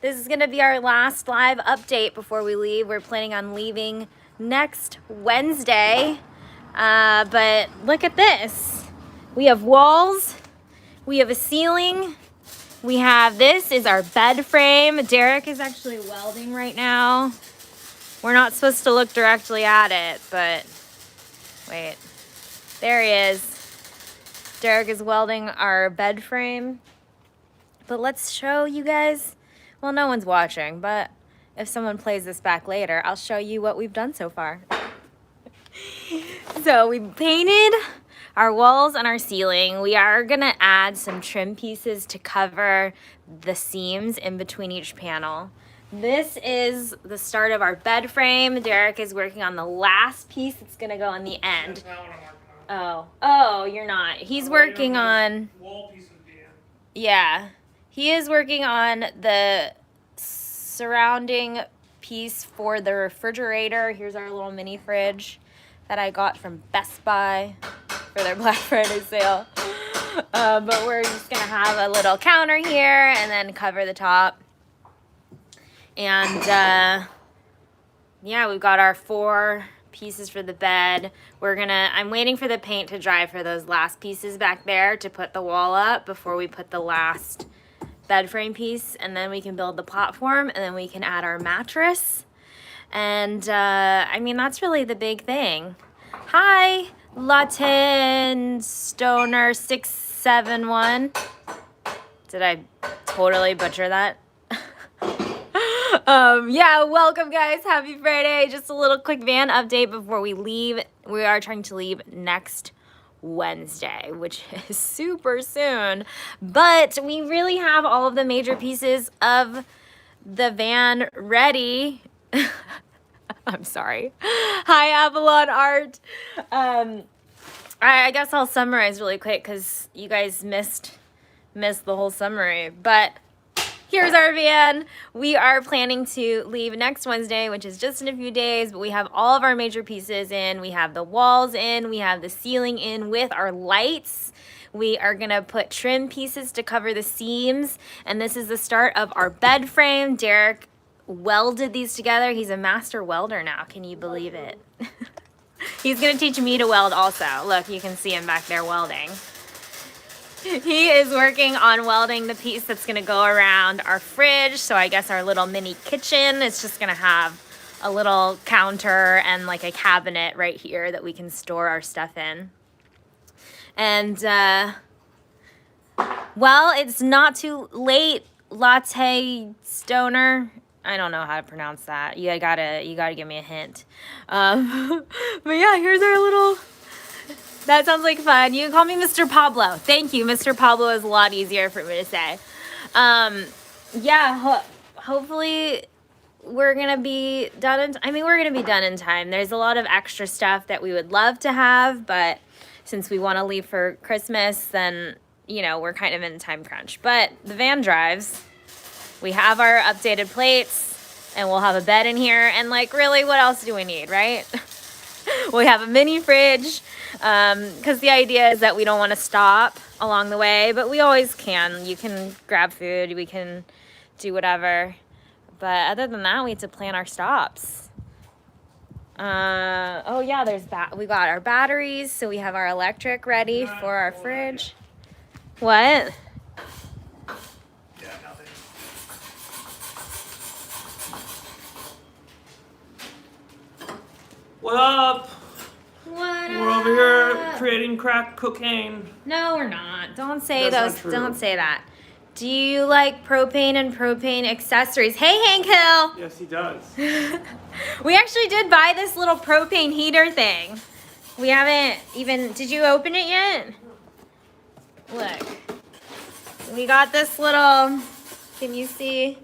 This is gonna be our last live update before we leave. We're planning on leaving next Wednesday. But look at this. We have walls, we have a ceiling, we have, this is our bed frame. Derek is actually welding right now. We're not supposed to look directly at it, but wait, there he is. Derek is welding our bed frame. But let's show you guys, well, no one's watching, but if someone plays this back later, I'll show you what we've done so far. So we painted our walls and our ceiling. We are gonna add some trim pieces to cover the seams in between each panel. This is the start of our bed frame. Derek is working on the last piece that's gonna go on the end. Oh, you're not. He's working on wall pieces. Yeah, he is working on the surrounding piece for the refrigerator. Here's our little mini fridge that I got from Best Buy for their Black Friday sale. But we're just gonna have a little counter here and then cover the top. And yeah, we've got our 4 pieces for the bed. I'm waiting for the paint to dry for those last pieces back there to put the wall up before we put the last bed frame piece, and then we can build the platform, and then we can add our mattress. And I mean, that's really the big thing. Hi, Latin Stoner 671. Did I totally butcher that? Yeah, welcome guys, happy Friday. Just a little quick van update before we leave. We are trying to leave next Wednesday, which is super soon, but we really have all of the major pieces of the van ready. I'm sorry. Hi, Avalon Art. I guess I'll summarize really quick because you guys missed the whole summary, but here's our van. We are planning to leave next Wednesday, which is just in a few days, but we have all of our major pieces in. We have the walls in, we have the ceiling in with our lights. We are gonna put trim pieces to cover the seams, and this is the start of our bed frame. Derek welded these together. He's a master welder now, can you believe it? He's gonna teach me to weld also. Look, you can see him back there welding. He is working on welding the piece that's gonna go around our fridge. So I guess our little mini kitchen is just gonna have a little counter and like a cabinet right here that we can store our stuff in. And well, it's not too late, Latte Stoner. I don't know how to pronounce that. You gotta give me a hint. But yeah, here's our little. That sounds like fun. You can call me Mr. Pablo. Thank you. Mr. Pablo is a lot easier for me to say. Yeah, hopefully we're going to be done we're going to be done in time. There's a lot of extra stuff that we would love to have, but since we want to leave for Christmas, then, you know, we're kind of in a time crunch. But the van drives. We have our updated plates, and we'll have a bed in here. And, like, really, what else do we need, right? We have a mini fridge, because the idea is that we don't want to stop along the way, but we always can. You can grab food, we can do whatever. But other than that, we have to plan our stops. Oh yeah, we got our batteries, so we have our electric ready for our fridge. What? What up? What We're over here creating crack cocaine. No, we're not. Don't say That's those. not true. Don't say that. Do you like propane and propane accessories? Hey, Hank Hill. Yes, he does. We actually did buy this little propane heater thing. We haven't even. Did you open it yet? Look. We got this little. Can you see?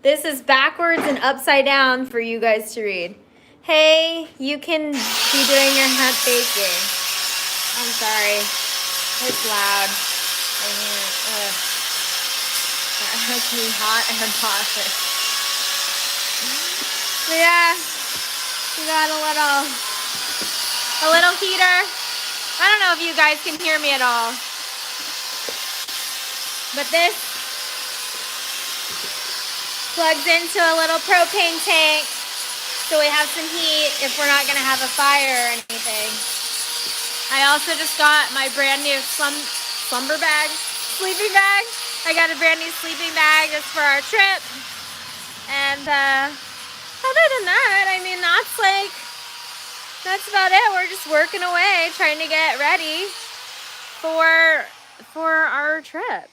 This is backwards and upside down for you guys to read. Hey, you can be doing your hemp baking. I'm sorry. It's loud. I mean, that makes me hot and bothered. But yeah, we got a little heater. I don't know if you guys can hear me at all. But Plugs into a little propane tank so we have some heat if we're not gonna have a fire or anything. I also just got my brand new sleeping bag. I got a brand new sleeping bag just for our trip. And other than that, I mean, that's about it. We're just working away, trying to get ready for our trip.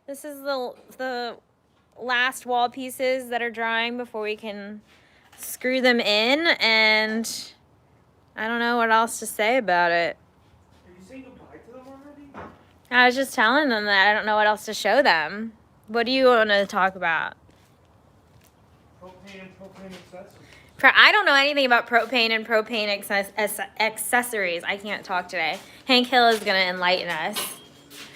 This is the last wall pieces that are drying before we can screw them in, and I don't know what else to say about it. Are you saying goodbye to them already? I was just telling them that I don't know what else to show them. What do you want to talk about? Propane and propane accessories. I don't know anything about propane and propane accessories. I can't talk today. Hank Hill is going to enlighten us.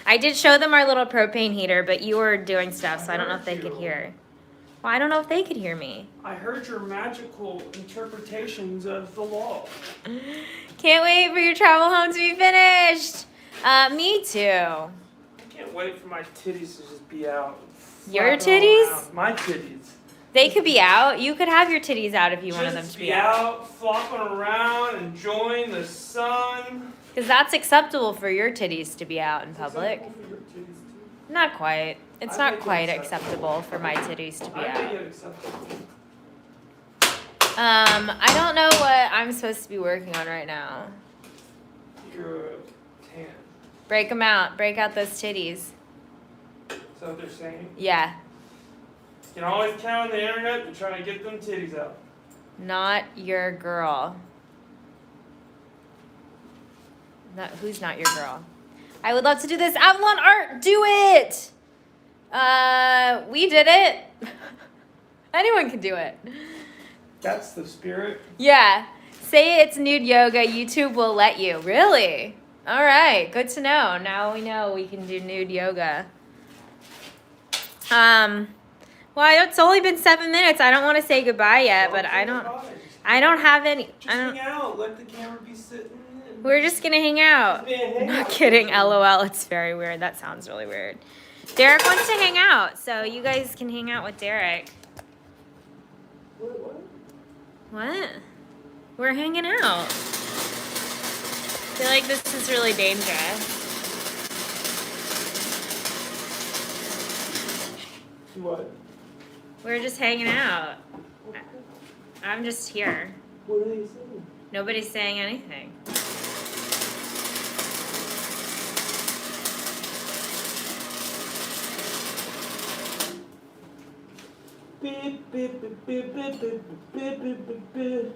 I did show them our little propane heater, but you were doing stuff, so I don't know if they could hear. Well, I don't know if they could hear me. I heard your magical interpretations of the law. Can't wait for your travel home to be finished. Me too. I can't wait for my titties to just be out. Your flapping titties? around. My titties. They could be out. You could have your titties out if you wanted them Just to be out. out, flopping around, enjoying the sun. Because that's acceptable for your titties to be out in public. Acceptable for your titties, too. Not quite. It's I not make it quite acceptable. acceptable for my titties to be I out. make it acceptable. I don't know what I'm supposed to be working on right now. You're a tan. Break them out. Break out those titties. Is that what they're saying? Yeah. You can always count on the internet to try to get them titties out. Not your girl. Who's not your girl? I would love to do this. Avalon art. Do it. We did it. Anyone can do it. That's the spirit. Yeah. Say it's nude yoga. YouTube will let you. Really? All right. Good to know. Now we know we can do nude yoga. Well, it's only been 7 minutes. I don't want to say goodbye yet, but I don't have any. Just hang out. Let the camera be sitting. We're just gonna hang out. Hang Not out. kidding. LOL. It's very weird. That sounds really weird. Derek wants to hang out, so you guys can hang out with Derek. What? What? We're hanging out. I feel like this is really dangerous. What? We're just hanging out. I'm just here. What are they saying? Nobody's saying anything. Beep, beep, beep, beep, beep, beep, beep, beep, beep, beep.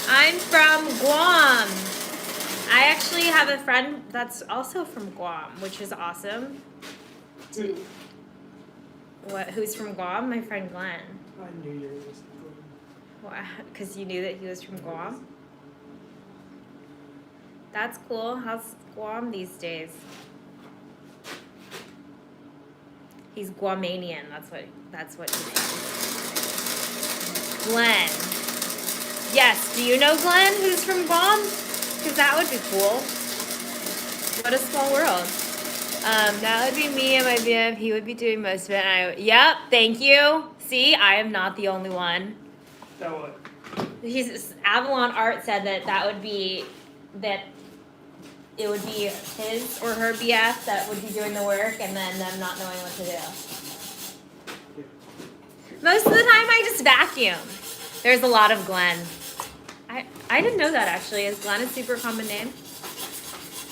I'm from Guam. I actually have a friend that's also from Guam, which is awesome. Dude, What? Who's from Guam? My friend Glenn. I knew you were listening. Because you knew that he was from Guam? That's cool. How's Guam these days? He's Guamanian. That's what he says. Glenn. Yes. Do you know Glenn who's from Guam? Because that would be cool. What a small world. That would be me and my BF. He would be doing most of it. Yep. Thank you. See, I am not the only one. That what? Avalon Art said that would be it would be his or her BF that would be doing the work, and then them not knowing what to do. Most of the time, I just vacuum. There's a lot of Glenn. I didn't know that actually. Is Glenn a super common name?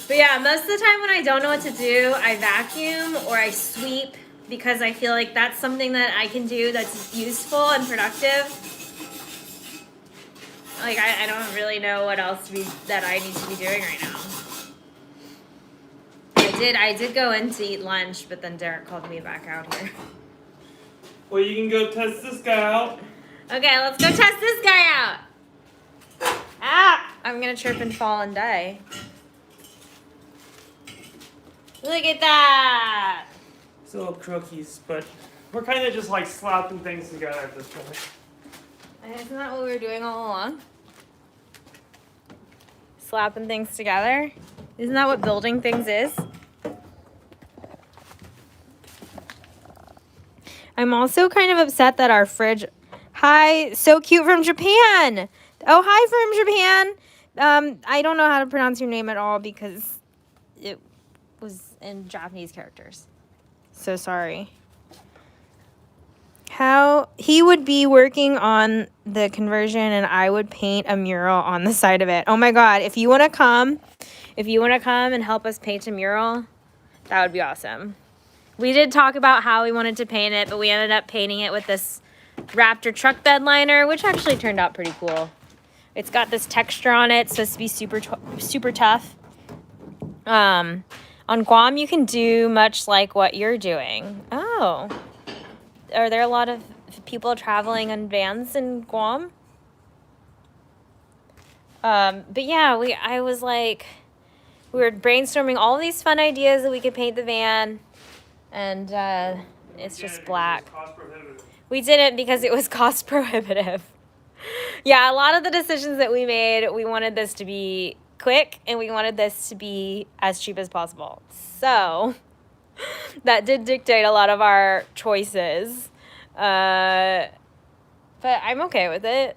But yeah, most of the time when I don't know what to do, I vacuum or I sweep because I feel like that's something that I can do that's useful and productive. Like I don't really know what else that I need to be doing right now. I did go in to eat lunch, but then Derek called me back out here. Well, you can go test this guy out. Okay, let's go test this guy out. Ah! I'm gonna trip and fall and die. Look at that! It's little crookies, but we're kind of just like slapping things together at this point. Isn't that what we were doing all along? Slapping things together? Isn't that what building things is? I'm also kind of upset that our fridge... Hi, so cute from Japan. Oh, hi from Japan. I don't know how to pronounce your name at all because it was in Japanese characters. So sorry. How he would be working on the conversion and I would paint a mural on the side of it. Oh my God, if you want to come and help us paint a mural, that would be awesome. We did talk about how we wanted to paint it, but we ended up painting it with this Raptor truck bed liner, which actually turned out pretty cool. It's got this texture on it. It's supposed to be super tough. On Guam, you can do much like what you're doing. Oh. Are there a lot of people traveling on vans in Guam? But yeah, I was like, we were brainstorming all these fun ideas that we could paint the van, and it's just black. We didn't because it was cost prohibitive. Yeah, a lot of the decisions that we made, we wanted this to be quick and we wanted this to be as cheap as possible. So that did dictate a lot of our choices. But I'm okay with it.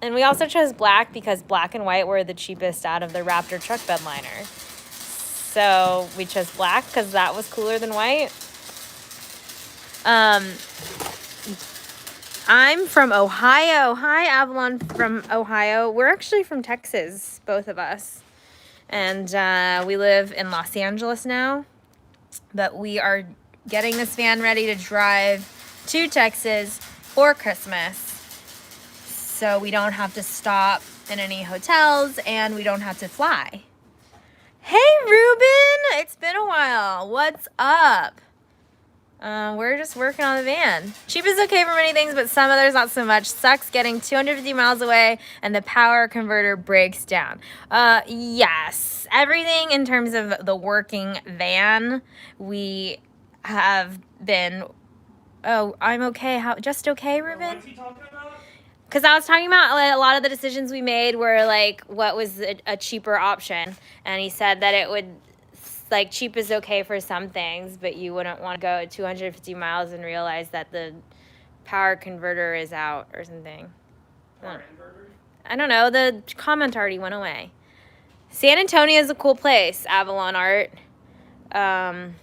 And we also chose black because black and white were the cheapest out of the Raptor truck bed liner. So we chose black because that was cooler than white. I'm from Ohio. Hi, Avalon from Ohio. We're actually from Texas, both of us. And we live in Los Angeles now. But we are getting this van ready to drive to Texas for Christmas. So we don't have to stop in any hotels and we don't have to fly. Hey, Ruben! It's been a while. What's up? We're just working on the van. Cheap is okay for many things, but some others not so much. Sucks getting 250 miles away and the power converter breaks down. Yes. Everything in terms of the working van, we have been... Oh, I'm okay. Just okay, Ruben? What's he talking about? Because I was talking about like, a lot of the decisions we made were like what was a cheaper option. And he said that it would... Like, cheap is okay for some things, but you wouldn't want to go 250 miles and realize that the power converter is out or something. Power inverter? I don't know. The comment already went away. San Antonio is a cool place, Avalon Art. But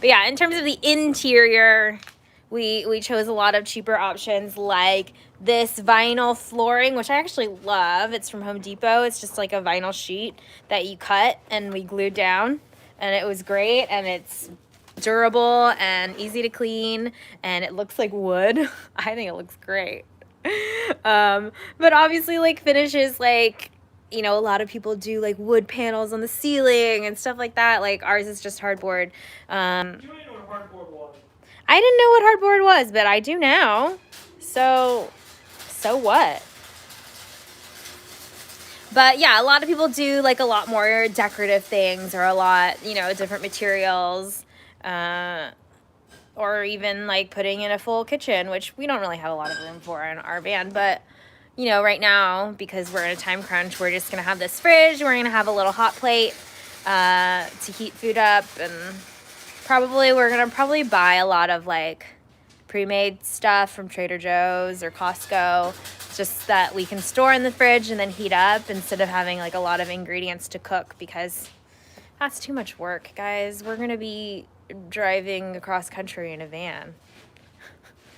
yeah, in terms of the interior, we chose a lot of cheaper options like this vinyl flooring, which I actually love. It's from Home Depot. It's just like a vinyl sheet that you cut and we glued down. And it was great. And it's durable and easy to clean. And it looks like wood. I think it looks great. But obviously, like, finishes, like, you know, a lot of people do, like, wood panels on the ceiling and stuff like that. Like, ours is just hardboard. You didn't know what hardboard was. I didn't know what hardboard was, but I do now. So what? But yeah, a lot of people do like a lot more decorative things or a lot, you know, different materials, or even like putting in a full kitchen, which we don't really have a lot of room for in our van. But, you know, right now, because we're in a time crunch, we're just going to have this fridge. We're going to have a little hot plate to heat food up, and we're going to buy a lot of like pre-made stuff from Trader Joe's or Costco, just that we can store in the fridge and then heat up instead of having like a lot of ingredients to cook, because that's too much work, guys. We're gonna be driving across country in a van.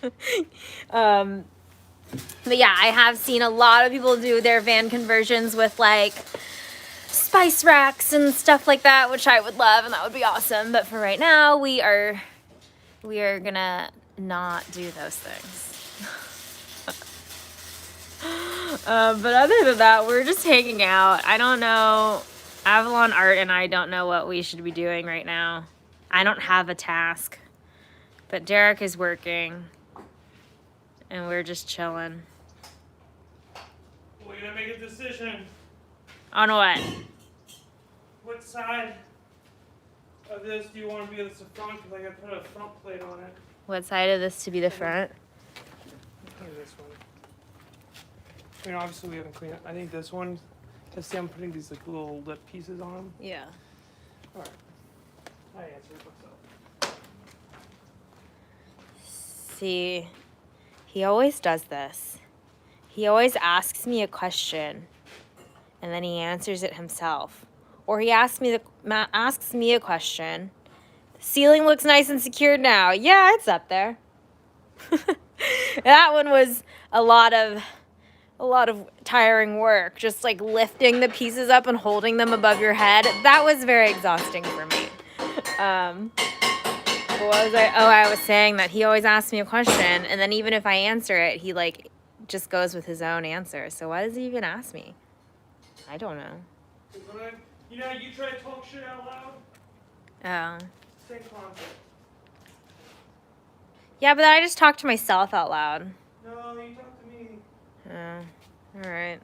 But yeah, I have seen a lot of people do their van conversions with like spice racks and stuff like that, which I would love and that would be awesome. But for right now, we are gonna not do those things. But other than that, we're just hanging out. I don't know. Avalon Art and I don't know what we should be doing right now. I don't have a task. But Derek is working. And we're just chilling. We're gonna make a decision. On what? What side of this do you want to be the front? Because I gotta put a front plate on it. What side of this to be the front? I think this one. I mean, obviously we haven't cleaned it. I think this one. Let's see, I'm putting these like little lip pieces on them. Yeah. All right. I answered myself. See, he always does this. He always asks me a question, and then he answers it himself. Or he asks me a question. Ceiling looks nice and secured now. Yeah, it's up there. That one was a lot of tiring work, just like lifting the pieces up and holding them above your head. That was very exhausting for me. What was I? Oh, I was saying that he always asks me a question, and then even if I answer it, he like just goes with his own answer. So why does he even ask me? I don't know. You know, you try to talk shit out loud. Oh. Same concept. Yeah, but I just talk to myself out loud. No, you talk to me. Oh, all right.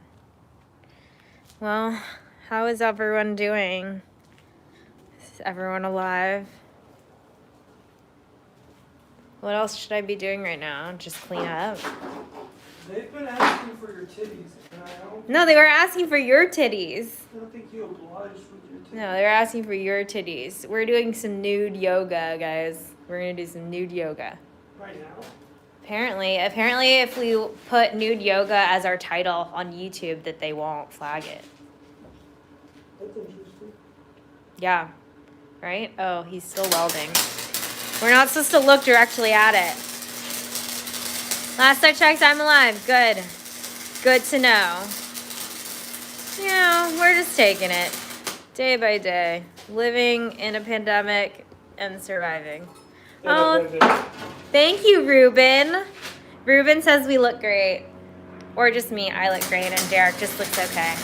Well, how is everyone doing? Is everyone alive? What else should I be doing right now? Just clean up? They've been asking for your titties, and I don't... No, they were asking for your titties. I don't think you obliged with your titties. No, they were asking for your titties. We're doing some nude yoga, guys. We're gonna do some nude yoga. Right now? Apparently if we put nude yoga as our title on YouTube, that they won't flag it. That's interesting. Yeah. Right? Oh, he's still welding. We're not supposed to look directly at it. Last I checked, I'm alive. Good. Good to know. You know, we're just taking it day by day. Living in a pandemic and surviving. Oh, thank you, Ruben. Ruben says we look great. Or just me, I look great, and Derek just looks okay.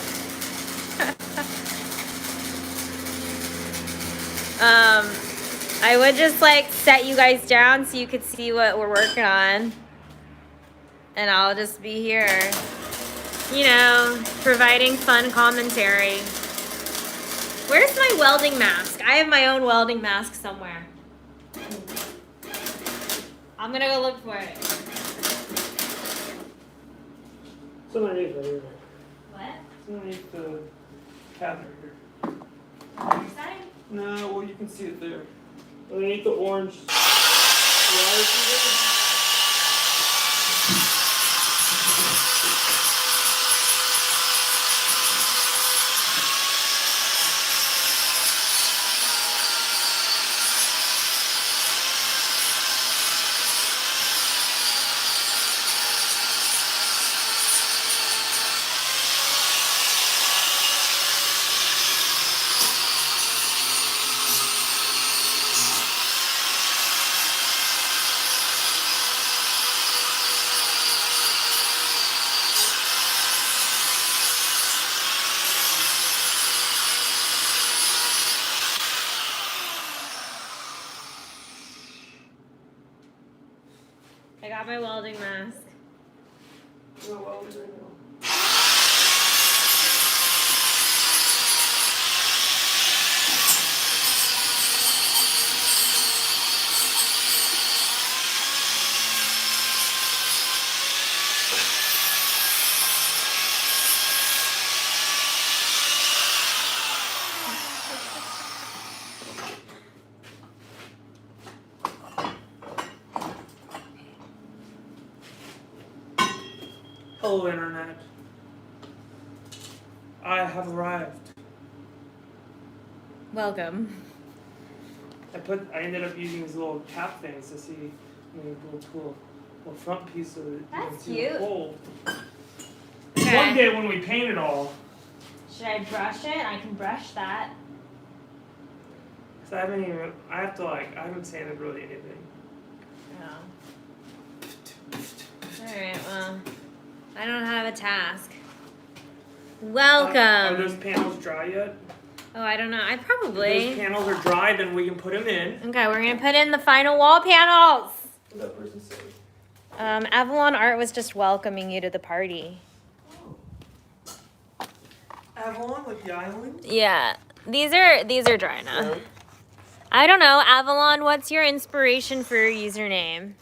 I would just like set you guys down so you could see what we're working on. And I'll just be here, you know, providing fun commentary. Where's my welding mask? I have my own welding mask somewhere. I'm gonna go look for it. It's underneath right here. What? It's underneath the cabinet here. Your side? No, well, you can see it there. Underneath the orange wires. I got my welding mask. No welding right now. Hello, Internet. I have arrived. Welcome. I ended up using these little cap things to see little front piece so that you can That's see cute. the hole. Okay. One day when we paint it all, Should I brush it? I can brush that. cause I haven't sanded really anything. Oh. Alright, well, I don't have a task. Are Welcome. those panels dry yet? Oh, I don't know. I If those probably. panels are dry, then we can put them in. Okay, we're gonna put in the final wall panels. What that person say? Avalon Art was just welcoming you to the party. Avalon, like the island? Yeah, these are dry now. I don't know, Avalon. What's your inspiration for your username?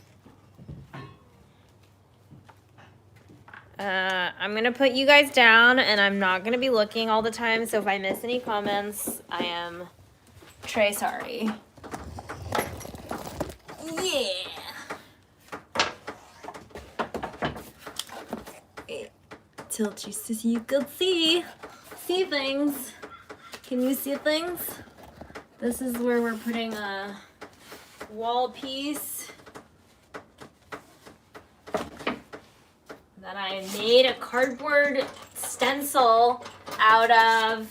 I'm gonna put you guys down, and I'm not gonna be looking all the time. So if I miss any comments, I am très sorry. Yeah. tilt you so you can see things. Can you see things? This is where we're putting a wall piece that I made a cardboard stencil out of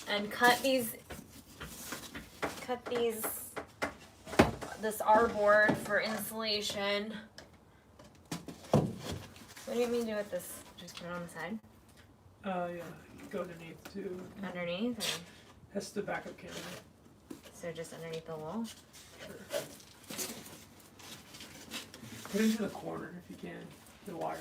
and cut this R-board for insulation. What do you mean do with this? Just put it on the side? Yeah, go underneath too. Underneath? Or? That's the backup camera. So just underneath the wall? Sure. Put it into the corner if you can, the wire.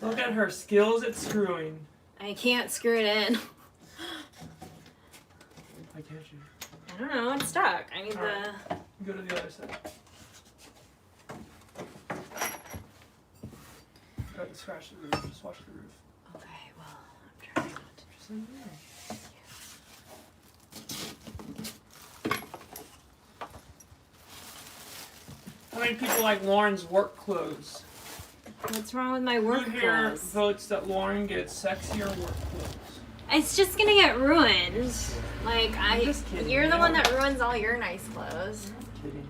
Look at her skills at screwing. I can't screw it in. Why can't you? I don't know, it's stuck. I need Right. Go to the other side. Got to scratch the roof. Just watch the roof. Okay, well, I'm trying not to. Just in there. How many people like Lauren's work clothes? What's wrong with my work Who here clothes? votes that Lauren gets sexier work clothes? It's just gonna get ruined. Like, I'm just kidding, you're the yeah. one that ruins all your nice clothes. I'm kidding.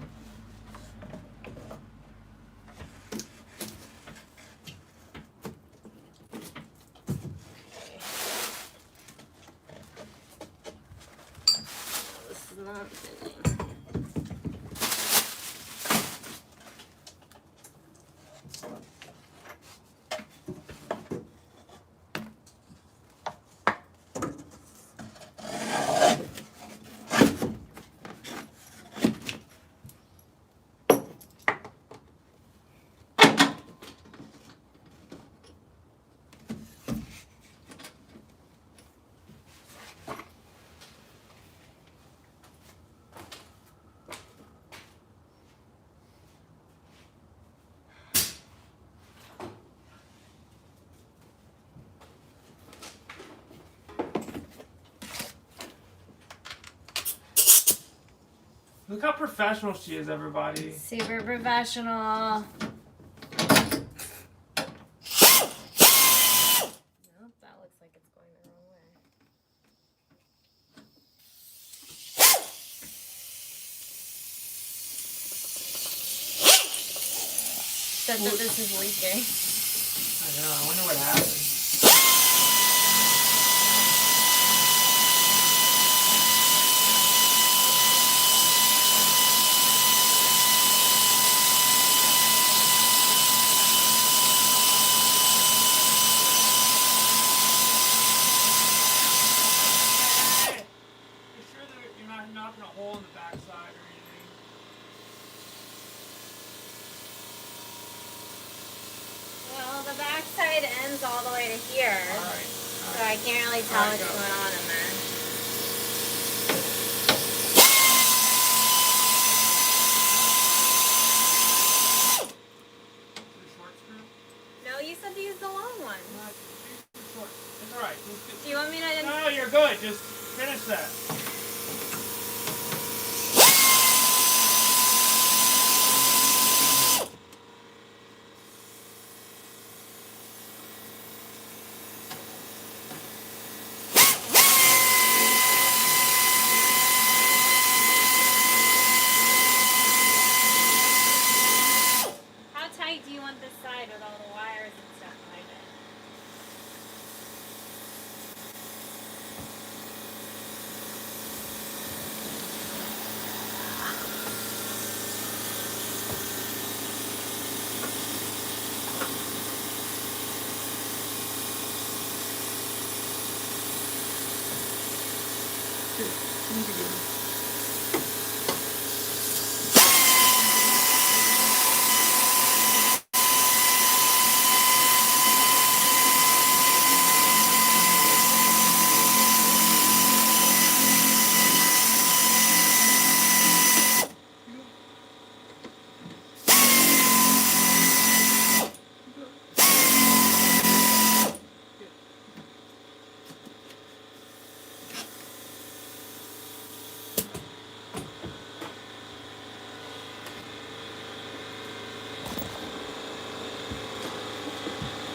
This is not fitting. Look how professional she is, everybody. Super professional. Nope, that looks like it's going the wrong way. Said that this is leaking. I know, I wonder what happened. Knocking a hole in the backside or anything. Well, the backside ends all the way to here. Alright. So I can't really tell what's going on in there. The short screw? No, you said to use the long one. No, it's short. It's alright. Do you want me to... No, you're good. Just finish that. How tight do you want this side with all the wires and stuff behind it?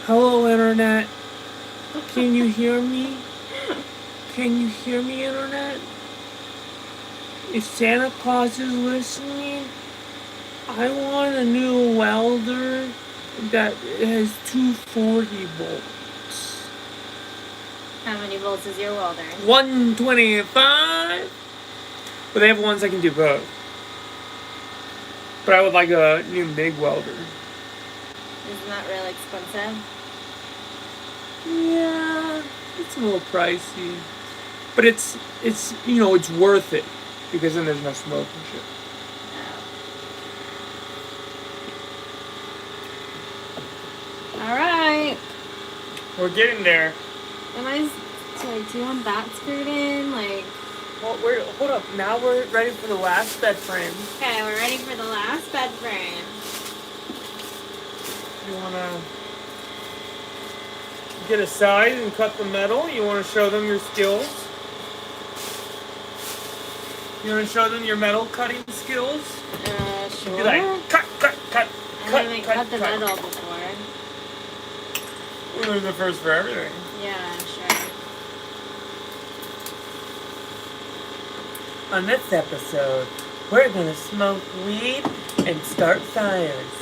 Hello, Internet. Can you hear me? Can you hear me, Internet? If Santa Claus is listening, I want a new welder that has 240 volts. How many volts is your welder? 125. But they have ones that can do both. But I would like a new MIG welder. Isn't that really expensive? Yeah, it's a little pricey. But it's it's worth it. Because then there's no smoke and shit. All right. We're getting there. Do you want that screwed in? Like. Well, hold up. Now we're ready for the last bed frame. Okay, we're ready for the last bed frame. You wanna get a size and cut the metal? You wanna show them your skills? You wanna show them your metal cutting skills? Sure. Be like, cut. I haven't cut the metal before. Well, there's the first for everything. Yeah, sure. On this episode, we're gonna smoke weed and start fires.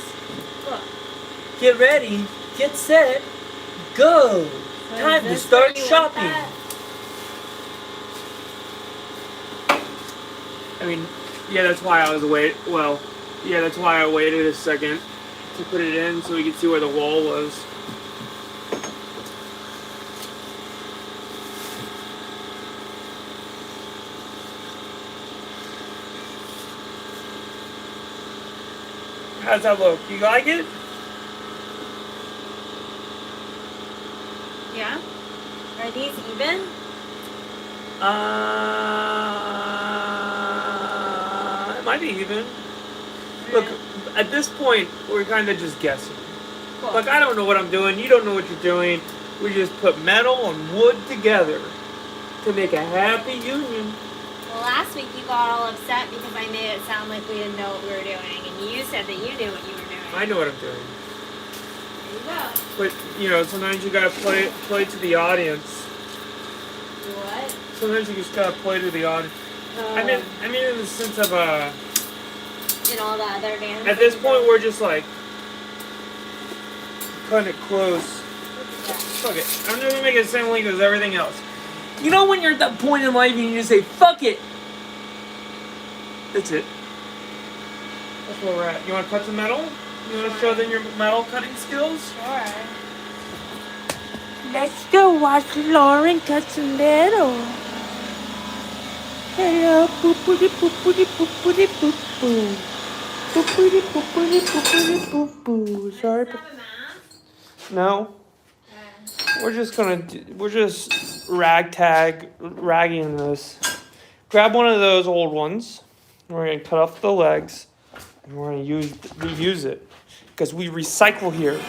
Cool. Get ready, get set, go! So Time to start shopping. I mean, yeah, that's why I was that's why I waited a second to put it in so we could see where the wall was. How's that look? You like it? Yeah? Are these even? It might be even. Look, at this point, we're kind of just guessing. Cool. Look, I don't know what I'm doing. You don't know what you're doing. We just put metal and wood together to make a happy union. Well, last week you got all upset because I made it sound like we didn't know what we were doing, and you said that you knew what you were doing. I know what I'm doing. There you go. But, sometimes you gotta play to the audience. Do what? Sometimes you just gotta play to the audience. I mean in the sense of, In all the other dances. at this point, we're just like, cutting it close. Yeah. Fuck it. I'm just gonna make it the same length as everything else. You know when you're at that point in life and you just say, fuck it! That's it. That's where we're at. You wanna cut some metal? You wanna show them your metal cutting skills? Sure. Let's go watch Lauren cut some metal. Hello, boopity boopity boopity boop boo. Boopity boopity boopity boop boo. Sorry. Does this have a mask? No. Okay. We're just ragging this. Grab one of those old ones. We're gonna cut off the legs, and we're gonna reuse it because we recycle here.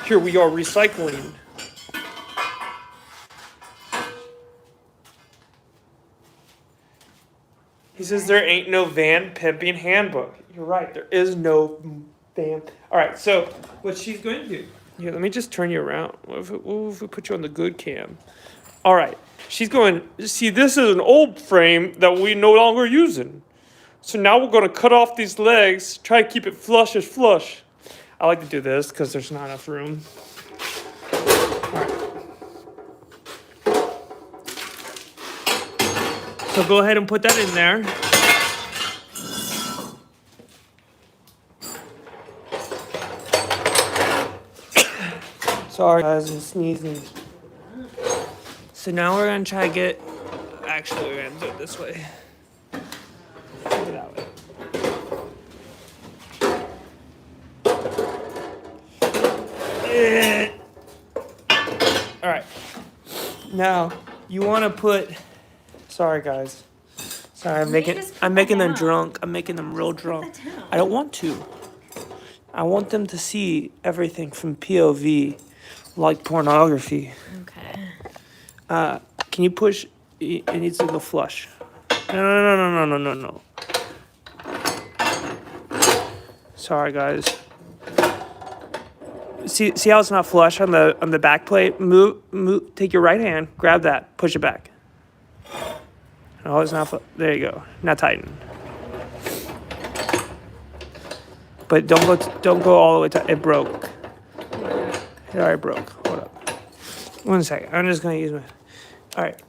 Here we are recycling. He says there ain't no van pimping handbook. You're right. There is no van. All right. So what she's going to do? Here, let me just turn you around. What if we put you on the good cam? All right. She's going, see, this is an old frame that we no longer using. So now we're going to cut off these legs, try to keep it flush as flush. I like to do this because there's not enough room. All right. So go ahead and put that in there. Sorry guys, I'm sneezing. So now we're gonna try to get, actually we're gonna do it this way. Do it that way. Alright. Now, you wanna put, sorry guys. Sorry, I'm making them drunk. I'm making them real drunk. I don't want to. I want them to see everything from POV, like pornography. Okay. Can you push? It needs to go flush. No. Sorry, guys. See how it's not flush on the back plate? Move. Take your right hand, grab that, push it back. Oh, it's not. There you go. Now tighten. But don't go all the way to. It broke. It already broke. Hold up. 1 second. I'm just gonna use my. All right.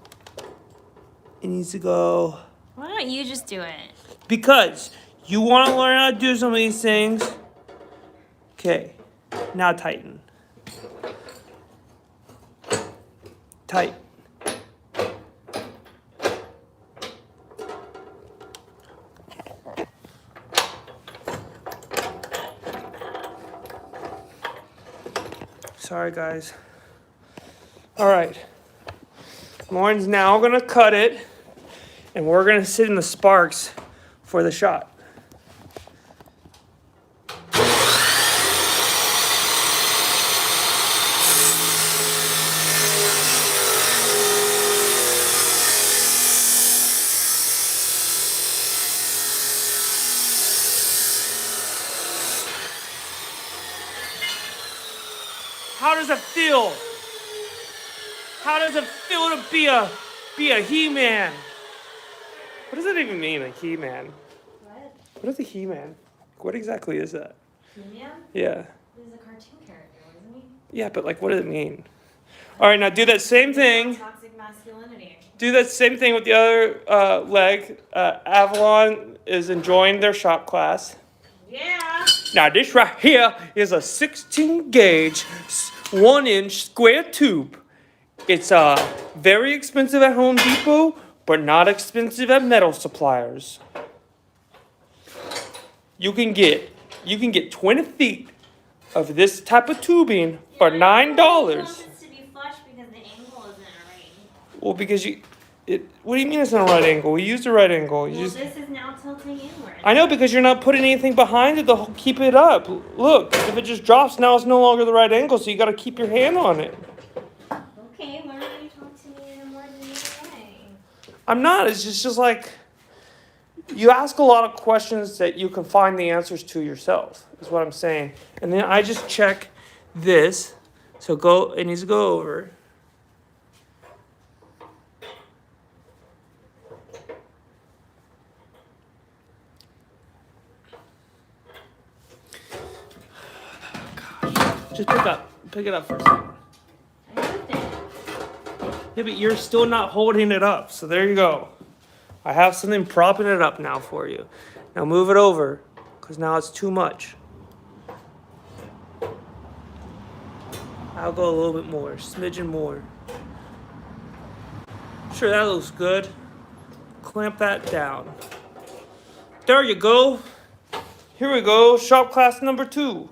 It needs to go. Why don't you just do it? Because you want to learn how to do some of these things. Okay. Now tighten. Tight. Sorry, guys. All right. Lauren's now going to cut it, and we're going to sit in the sparks for the shot. How does it feel? How does it feel to be a He-Man? What does that even mean, a He-Man? What? What is a He-Man? What exactly is that? He-Man? Yeah. He's a cartoon character, isn't he? Yeah, but like, what does it mean? All right, now do that same thing. Toxic masculinity. Do that same thing with the other leg. Avalon is enjoying their shop class. Yeah. Now this right here is a 16 gauge, 1 inch square tube. It's very expensive at Home Depot, but not expensive at metal suppliers. You can get 20 feet of this type of tubing for $9. It to be flush because the angle isn't right. Well, because what do you mean it's not a right angle? We used the right angle. This is now tilting inward. I know, because you're not putting anything behind it to keep it up. Look, if it just drops, now it's no longer the right angle, so you got to keep your hand on it. Okay, why don't you talk to me in a more than way? I'm not. It's just like, you ask a lot of questions that you can find the answers to yourself, is what I'm saying. And then I just check this. So it needs to go over. Just pick it up for a second. I moved it. Yeah, but you're still not holding it up. So there you go. I have something propping it up now for you. Now move it over, because now it's too much. I'll go a little bit more, smidgen more. Sure, that looks good. Clamp that down. There you go. Here we go, shop class number 2.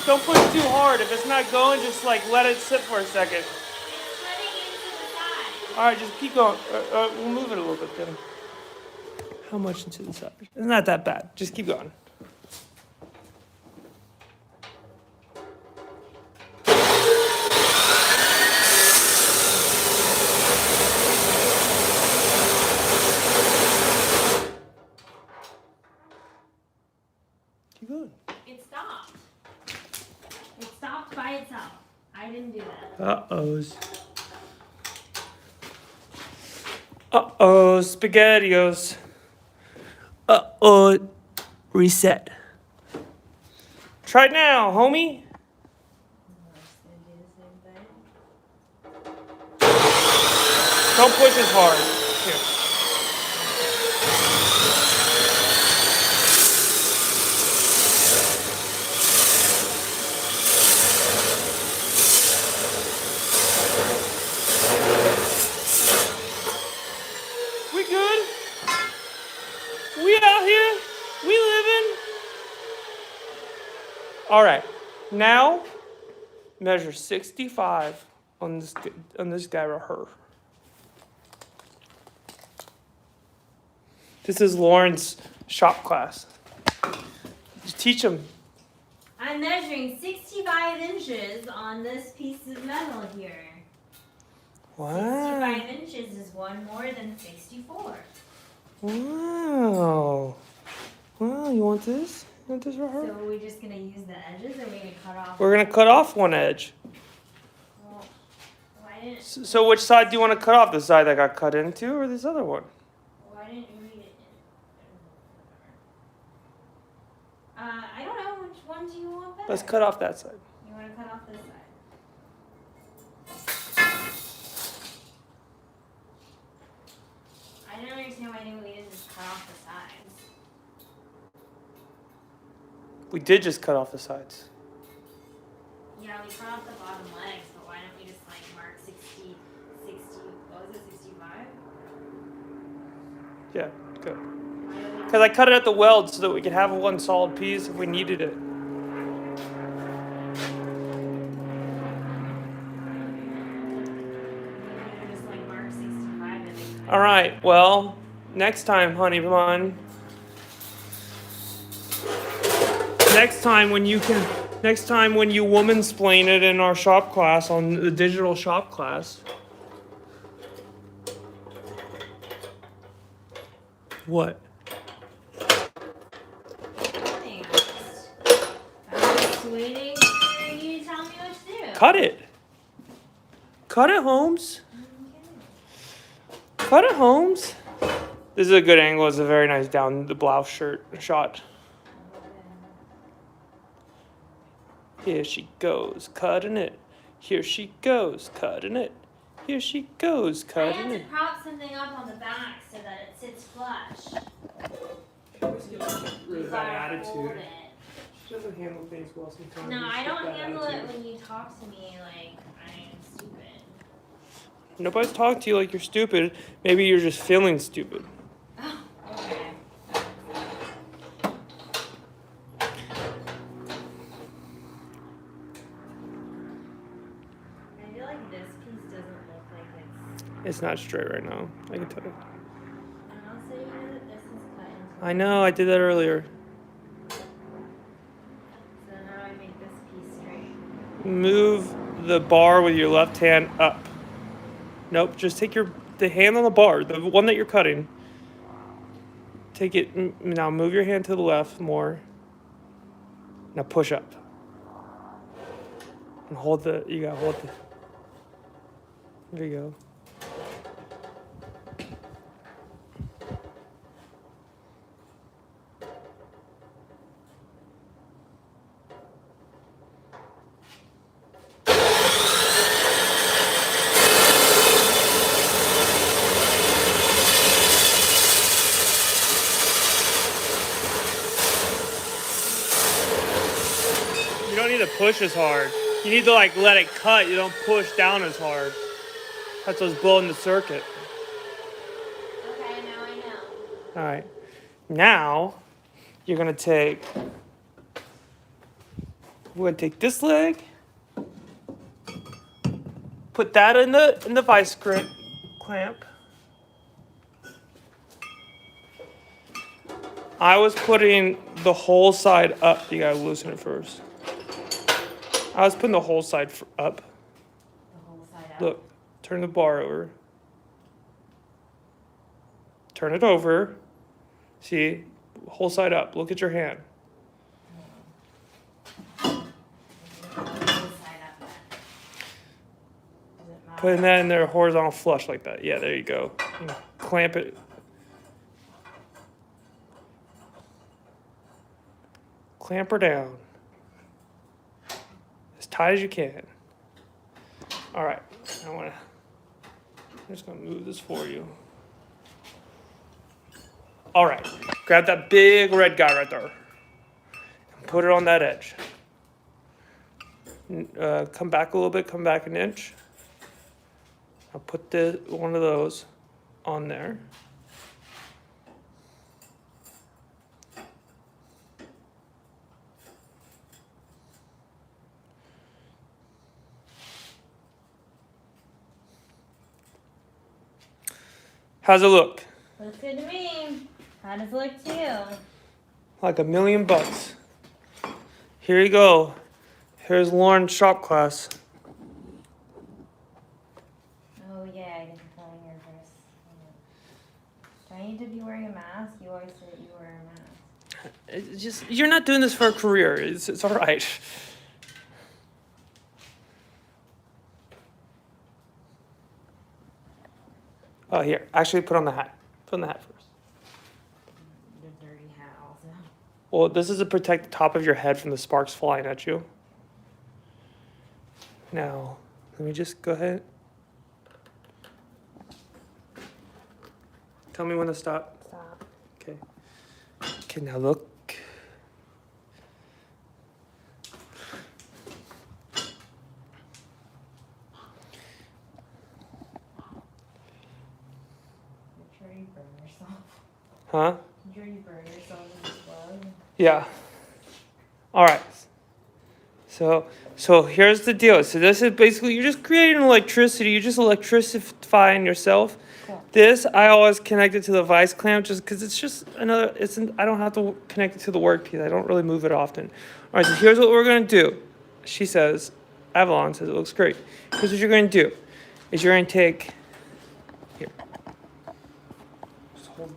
Don't push too hard. If it's not going, just like let it sit for a second. It's letting into the side. All right, just keep going. We'll move it a little bit then. How much into the side? It's not that bad. Just keep going. Keep going. It stopped. It stopped by itself. I didn't do that. Uh-oh, SpaghettiOs. Reset. Try it now, homie. Don't push as hard. Here. We good? We out here? We living? All right. Now measure 65 on this guy or her. This is Lauren's shop class. Just teach him. I'm I'm measuring 65 inches on this piece of metal here. Wow. 65 inches is one more than 64. Wow. Wow, you want this? You want this right here? So are we just going to use the edges, or are we going to cut off? We're going to cut off one edge. Well, why didn't... So which side do you want to cut off? The side that got cut into or this other one? Why didn't you read it? I don't know. Which one do you want better? Let's cut off that side. You want to cut off this side? I didn't understand why we didn't just cut off the sides. We did just cut off the sides. Yeah, we cut off the bottom legs, but why don't we just like mark 60, what was it, 65? Yeah, good. Because I cut it at the weld so that we could have one solid piece if we needed it. Just like mark 65 and then All right, well, next time, honey bun. Next time when you woman-splain it in our shop class, on the digital shop class. What? I'm just waiting for you to tell me what to do. Cut it. Cut it, Holmes. Cut it, Holmes. This is a good angle. It's a very nice down the blouse shirt shot. Here she goes, cutting it. Here she goes, cutting it. Here she goes, I cutting have to it. prop something up on the back so that it sits flush. Really You bad gotta hold attitude. it. She doesn't handle things well sometimes. No, I She's don't got handle attitude. it when you talk to me like I'm stupid. Nobody's talking to you like you're stupid. Maybe you're just feeling stupid. Oh, okay. I feel like this piece doesn't look like it's... It's not straight right now. I can tell you. And also, you know that this is cut into... I know, I did that earlier. So now I make this piece straight. Move the bar with your left hand up. Nope, just take the hand on the bar, the one that you're cutting. Take it, now move your hand to the left more. Now push up. And hold you gotta hold the, there you go. You don't need to push as hard. You need to like let it cut. You don't push down as hard. That's what's blowing the circuit. Okay, now I know. All right. Now you're gonna take. We're gonna take this leg. Put that in the vice grip clamp. I was putting the whole side up. You gotta loosen it first. I was putting the whole side up. The whole side out. Look, turn the bar over. Turn it over. See, whole side up. Look at your hand. The whole side up then. Does it matter? Putting that in there horizontal flush like that. Yeah, there you go. And clamp it. Clamp her down. As tight as you can. All right. I'm just gonna move this for you. All right. Grab that big red guy right there. And put it on that edge. Come back a little bit. Come back an inch. I'll put one of those on there. How's it look? Looks good to me. How does it look to you? Like $1,000,000. Here you go. Here's Lauren's shop class. Oh yeah, I didn't tell you first. Do I need to be wearing a mask? You always say that you wear a mask. It's just you're not doing this for a career. It's all right. Oh, here. Actually, put on the hat. Put on the hat first. The dirty hat also. Well, this is to protect the top of your head from the sparks flying at you. Now, let me just go ahead. Tell me when to stop. Stop. Okay. Okay, now look. Make sure you burn yourself. Huh? Make sure you burn yourself in this blood. Yeah. All right. So here's the deal. So this is basically you're just creating electricity. You're just electrifying yourself. Cool. This I always connect it to the vice clamp just because it's just another. I don't have to connect it to the workpiece. I don't really move it often. All right. So here's what we're gonna do. She says, Avalon says it looks great. Here's what you're gonna do. Is you're gonna take here. Just hold.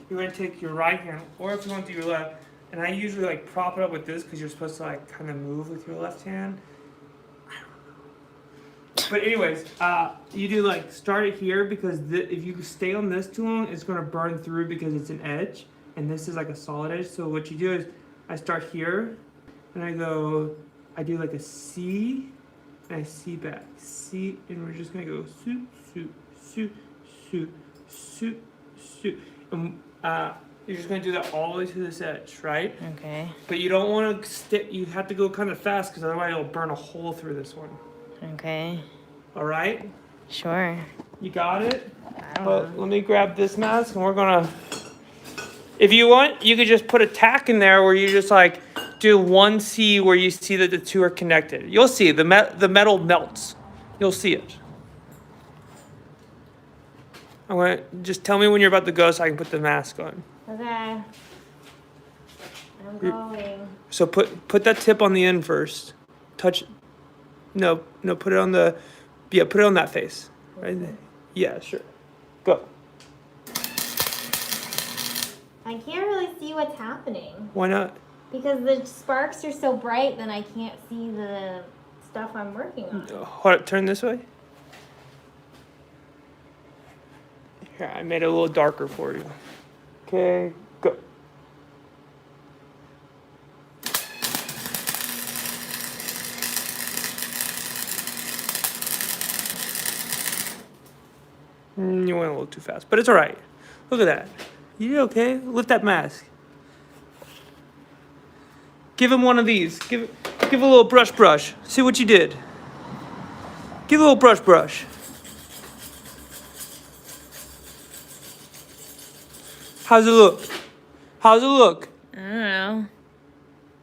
You're gonna take your right hand, or if you want to do your left. And I usually like prop it up with this because you're supposed to like kind of move with your left hand. I don't know. But anyways, you do like start it here because if you stay on this too long, it's gonna burn through because it's an edge, and this is like a solid edge. So what you do is I start here, and I do like a C, and I C back, C, and we're just gonna go suit, suit, suit, suit, suit, suit, and you're just gonna do that all the way to this edge, right? Okay. But you don't want to stick. You have to go kind of fast because otherwise it'll burn a hole through this one. Okay. All right. Sure. You got it. I don't But know. let me grab this mask and we're gonna. If you want, you could just put a tack in there where you just like do one C where you see that the two are connected. You'll see the metal melts. You'll see it. I want just tell me when you're about to go so I can put the mask on. Okay. I'm going. So put that tip on the end first. Touch. No, put it on the. Yeah, put it on that face. Right there. Yeah, sure. Go. I can't really see what's happening Why not? because the sparks are so bright. Then I can't see the stuff I'm working on. Hold it, turn this way. Here, I made it a little darker for you. Okay, go. You went a little too fast, but it's all right. Look at that. You did okay. Lift that mask. Give him one of these. Give a little brush. See what you did. Give a little brush. How's it look? I don't know.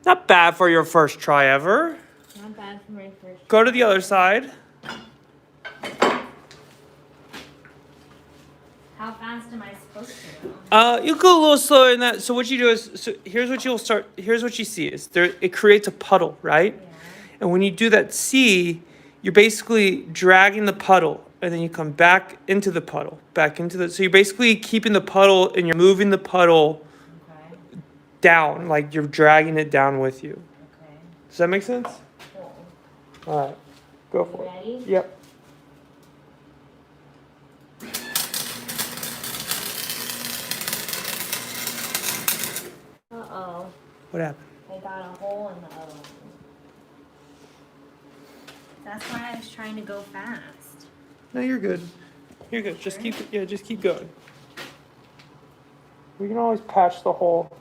Not bad for your first try ever. Not bad for my first. Go to the other side. How fast am I supposed to go? You go a little slower than that. So what you do is, here's what you'll start. Here's what you see is it creates a puddle, right? Yeah. And when you do that C, you're basically dragging the puddle, and then you come back into the puddle, So you're basically keeping the puddle, and you're moving the puddle Okay. down, like you're dragging it down with you. Okay. Does that make sense? Cool. All right, go for Ready? it. Yep. Uh-oh. What happened? I got a hole in the other one. That's why I was trying to go fast. No, you're good. You're good. Just keep going. We can always patch the hole.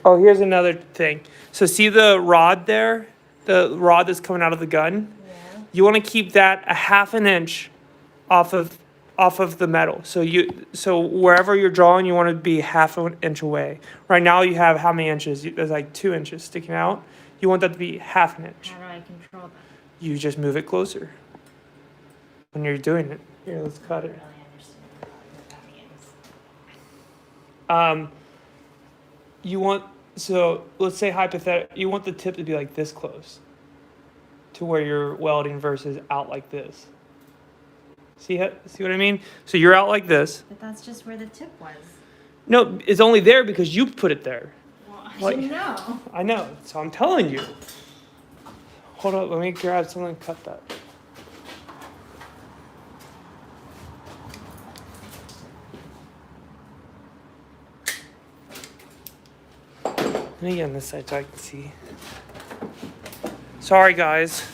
Oh, here's another thing. So see the rod there? The rod that's coming out of the gun? Yeah. You want to keep that a half an inch off of the metal. So wherever you're drawing, you want to be half an inch away. Right now you have how many inches? There's like 2 inches sticking out. You want that to be half an inch. How do I control that? You just move it closer. when you're doing it. Here, let's cut it. You want, so let's say hypothetically, you want the tip to be like this close to where you're welding versus out like this. See what I mean? So you're out like this. But that's just where the tip was. No, it's only there because you put it there. Well, I Like- didn't know. I know, so I'm telling you. Hold up, let me grab something and cut that. Let me get on this side so I can see. Sorry, guys.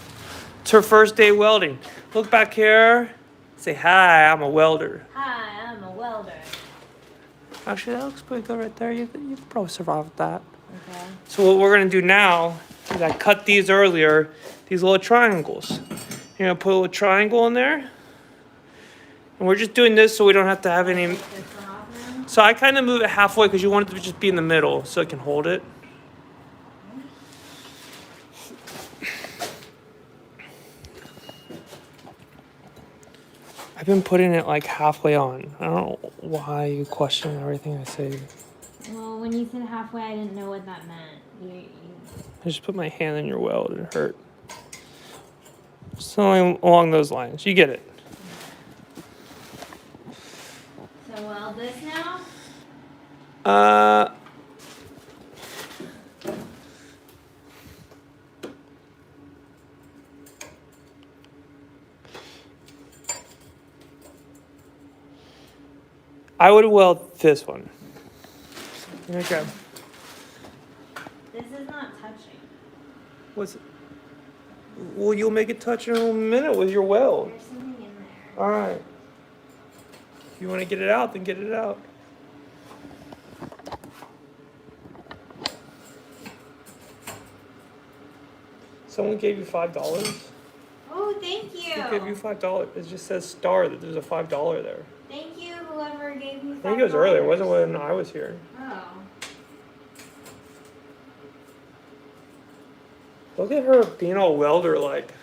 It's her first day welding. Look back here. Say, hi, I'm a welder. Hi, I'm a welder. Actually, that looks pretty good right there. You could probably survive with that. Okay. So what we're going to do now is I cut these earlier, these little triangles. You're going to put a little triangle in there. And we're just doing this so we don't have to have any... This one off now? So I kind of move it halfway because you want it to just be in the middle so it can hold it. I've been putting it like halfway on. I don't know why you question everything I say. Well, when you said halfway, I didn't know what that meant. I just put my hand in your weld and it hurt. Something along those lines. You get it. So weld this now? I would weld this one. Okay. This is not touching. What's it? Well, you'll make it touch in a minute with your weld. There's something in there. All right. If you want to get it out, then get it out. Someone gave you $5. Oh, thank you. Who gave you $5? It just says star that there's a $5 there. Thank you, whoever gave me $5. I think it was earlier. It wasn't when I was here. Oh. Look at her being all welder like.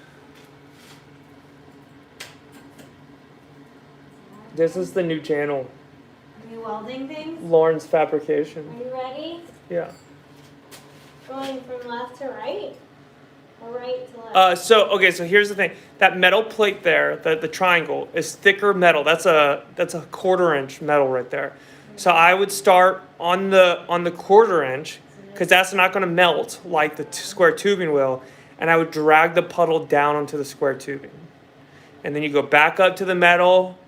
This is the new channel, Are you welding things? Lauren's Fabrication. Are you ready? Yeah. Going from left to right? Or right to left? So here's the thing. That metal plate there, the triangle, is thicker metal. That's a 1/4 inch metal right there. So I would start on the 1/4 inch, because that's not going to melt like the square tubing will, and I would drag the puddle down onto the square tubing, and then you go back up to the metal.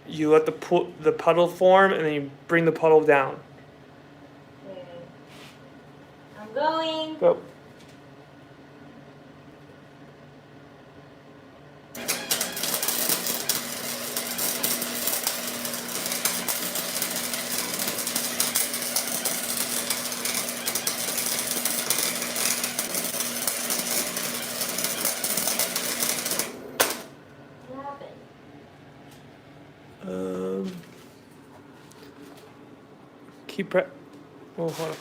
You let the puddle form, and then you bring the puddle down. Okay. I'm going. Go. What happened? Keep pre. Oh, hold on.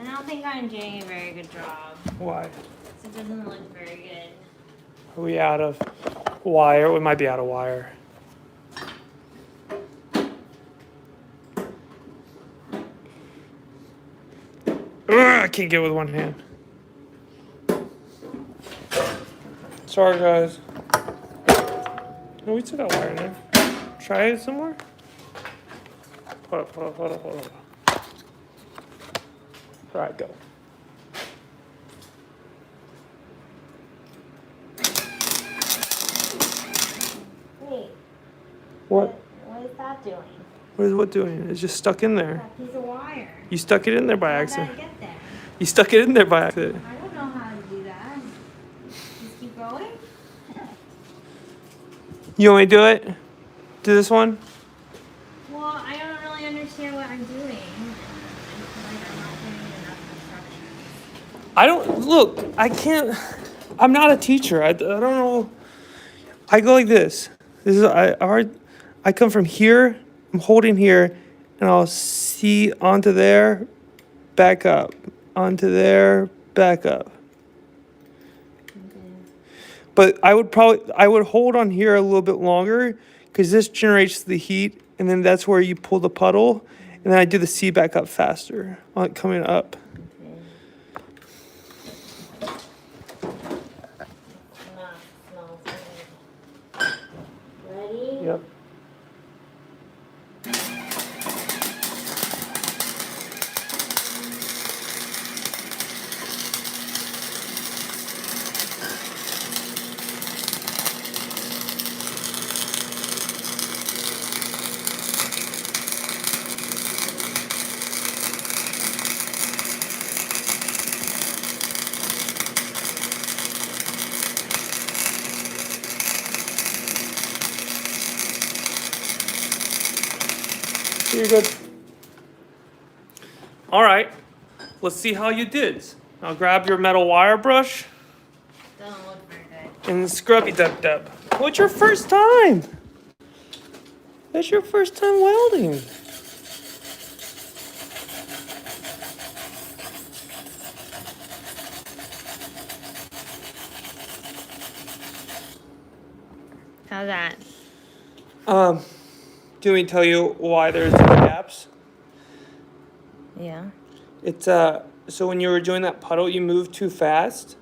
I don't think I'm doing a very good job. Why? It doesn't look very good. Are we out of wire? We might be out of wire. Ugh, I can't get it with one hand. Sorry, guys. No, we still got wire in there. Try it some more. Hold up. All right, go. Wait, What? what is that doing? What is what doing? It's just stuck in there. That piece of wire. You stuck it in there by How did accident. I get there? You stuck it in there by accident. I don't know how to do that. Just keep going? You want me to do it? Do this one? Well, I don't really understand what I'm doing. I feel like I'm not giving enough instructions. I don't look. I can't. I'm not a teacher. I don't know. I go like this. This is I come from here. I'm holding here, and I'll see onto there, back up, onto there, back up. Okay. but I would hold on here a little bit longer because this generates the heat, and then that's where you pull the puddle, and then I do the C back up faster on it coming up. Ready? Yep. You're good. All right, let's see how you did. Now grab your metal wire brush Doesn't look very good. and scrubby dub dub. What's your first time? That's your first time welding. How's that? Do we tell you why there's gaps? Yeah. It's so when you were doing that puddle, you moved too fast,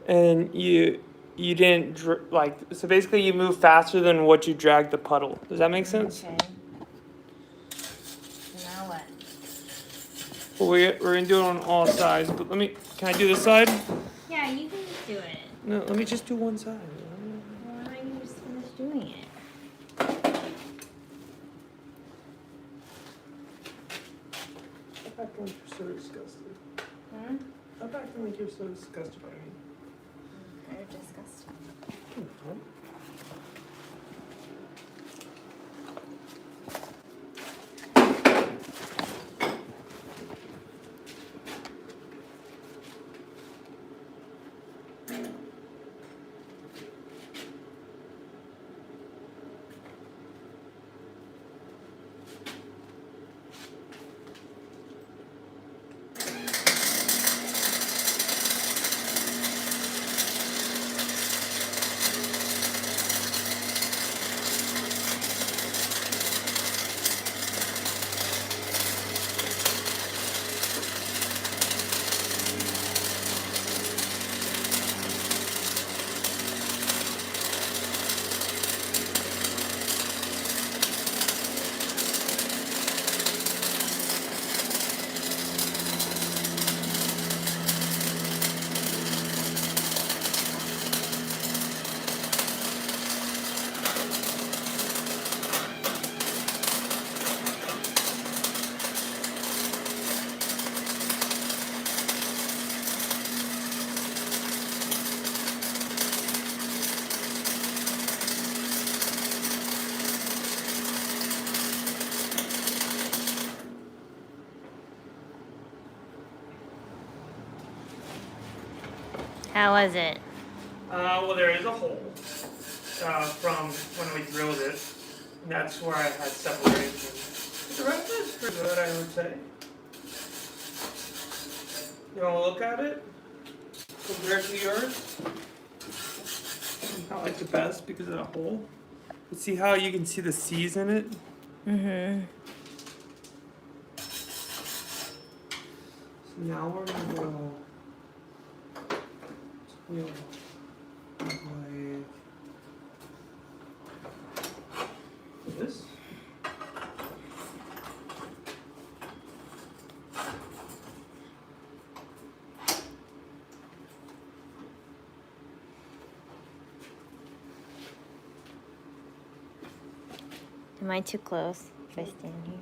and you didn't so basically you moved faster than what you dragged the puddle. Does that make sense? Okay. Now what? Well, we're gonna do it on all sides, but can I do this side? Yeah, you can just do it. No, let me just do one side. Why don't you just finish doing it? Stop acting like you're so disgusted. Hmm? Stop acting like you're so disgusted by me. You're disgusting. How was it? Well, there is a hole from when we drilled it. And that's where I had separation. The rest is pretty good, I would say. You want to look at it? Compared to yours? Not like the best because of the hole. But see how you can see the C's in it? Mm-hmm. So now we're going to go... This. Am I too close if I stand here?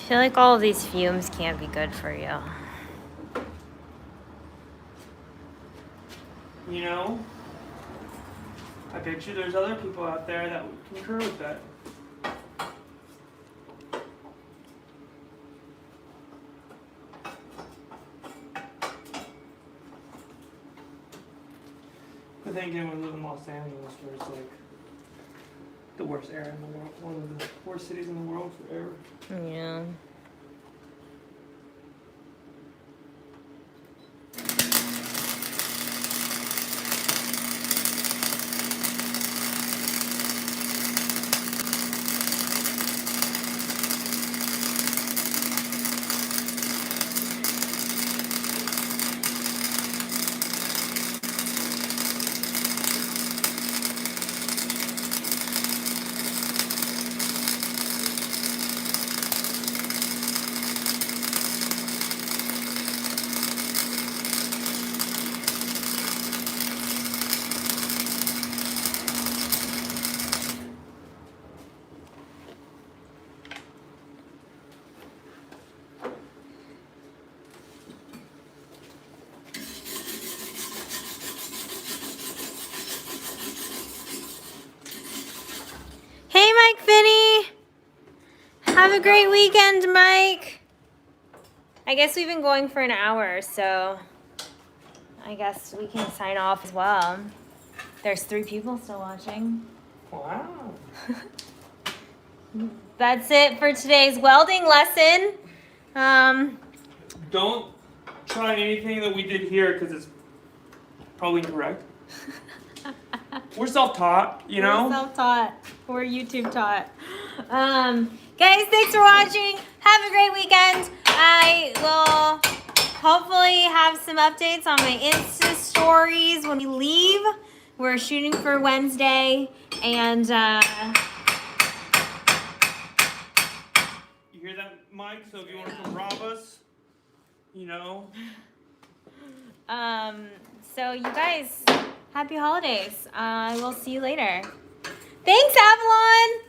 feel like all of these fumes can't be good for you. You know, I bet you there's other people out there that would concur with that. But then again, we live in Los Angeles, where it's like the worst air in the world, one of the worst cities in the world for air. Yeah. Hey, Mike Finney. Have a great weekend, Mike. I guess we've been going for an hour, so I guess we can sign off as well. There's 3 people still watching. Wow. That's it for today's welding lesson. Don't try anything that we did here because it's probably incorrect. We're self-taught, you know? We're self-taught. We're YouTube taught. Guys, thanks for watching. Have a great weekend. I will hopefully have some updates on my Insta stories when we leave. We're shooting for Wednesday, and You hear that, Mike? So if you want to come rob us, you know. so you guys, happy holidays. I will see you later. Thanks, Avalon.